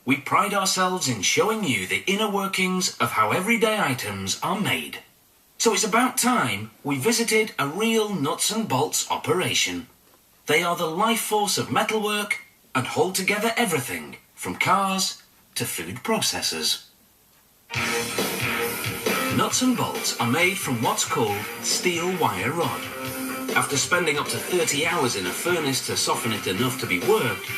we pride ourselves in showing you the inner workings of how everyday items are made. So it's about time we visited a real nuts and bolts operation. They are the life force of metalwork and hold together everything from cars to food processors. Nuts and bolts are made from what's called steel wire rod. After spending up to 30 hours in a furnace to soften it enough to be worked,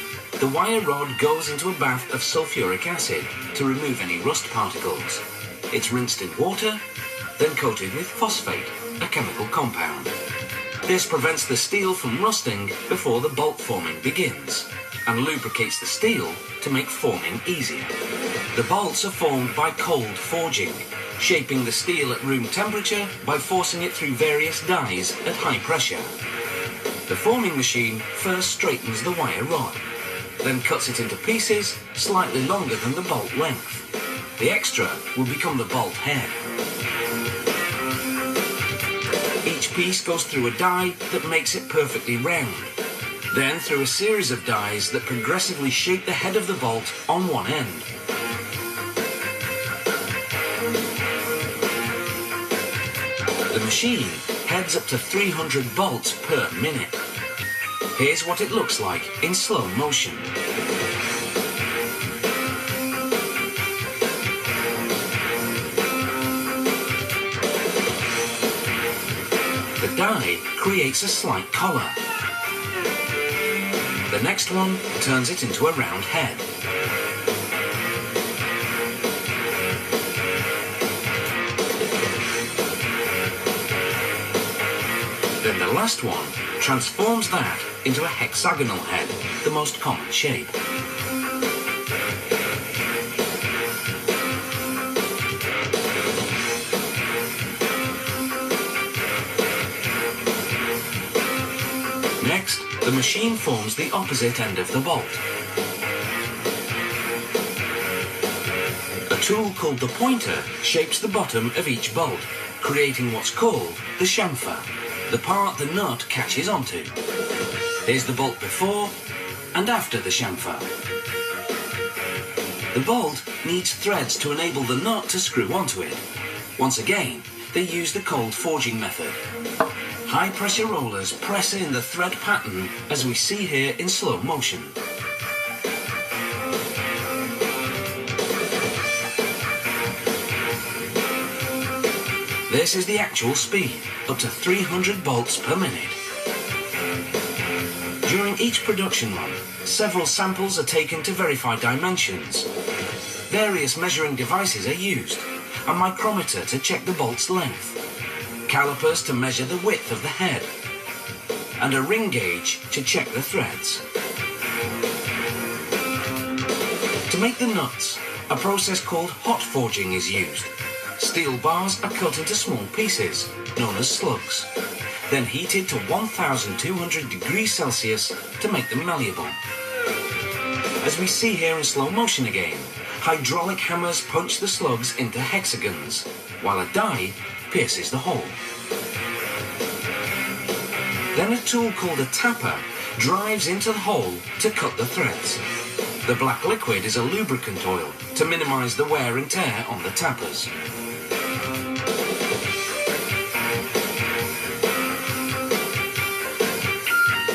the wire rod goes into a bath of sulfuric acid to remove any rust particles. It's rinsed in water, then coated with phosphate, a chemical compound. This prevents the steel from rusting before the bolt forming begins, and lubricates the steel to make forming easier. The bolts are formed by cold forging, shaping the steel at room temperature by forcing it through various dies at high pressure. The forming machine first straightens the wire rod, then cuts it into pieces slightly longer than the bolt length. The extra will become the bolt head. Each piece goes through a die that makes it perfectly round, then through a series of dies that progressively shape the head of the bolt on one end. The machine heads up to 300 bolts per minute. Here's what it looks like in slow motion. The die creates a slight collar. The next one turns it into a round head. Then the last one transforms that into a hexagonal head, the most common shape. Next, the machine forms the opposite end of the bolt. A tool called the pointer shapes the bottom of each bolt, creating what's called the chamfer, the part the nut catches onto. Here's the bolt before and after the chamfer. The bolt needs threads to enable the nut to screw onto it. Once again, they use the cold forging method. High-pressure rollers press in the thread pattern as we see here in slow motion. This is the actual speed, up to 300 bolts per minute. During each production run, several samples are taken to verify dimensions. Various measuring devices are used, a micrometer to check the bolt's length, calipers to measure the width of the head, and a ring gauge to check the threads. To make the nuts, a process called hot forging is used. Steel bars are cut into small pieces, known as slugs, then heated to 1200 degrees Celsius to make them malleable. As we see here in slow motion again, hydraulic hammers punch the slugs into hexagons, while a die pierces the hole. Then a tool called a tapper drives into the hole to cut the threads. The black liquid is a lubricant oil to minimize the wear and tear on the tappers.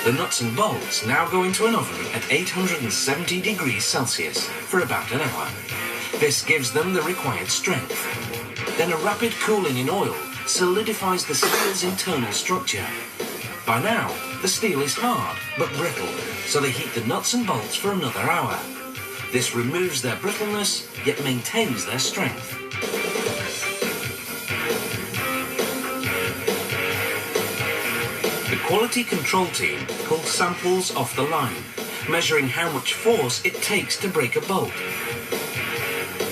The nuts and bolts now go into an oven at 870 degrees Celsius for about an hour. This gives them the required strength. Then a rapid cooling in oil solidifies the steel's internal structure. By now, the steel is hard but brittle, so they heat the nuts and bolts for another hour. This removes their brittleness, yet maintains their strength. The quality control team pulls samples off the line, measuring how much force it takes to break a bolt.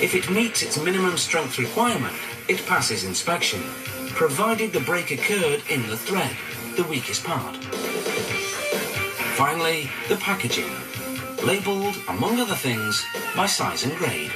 If it meets its minimum strength requirement, it passes inspection, provided the break occurred in the thread, the weakest part. Finally, the packaging, labelled, among other things, by size and grade.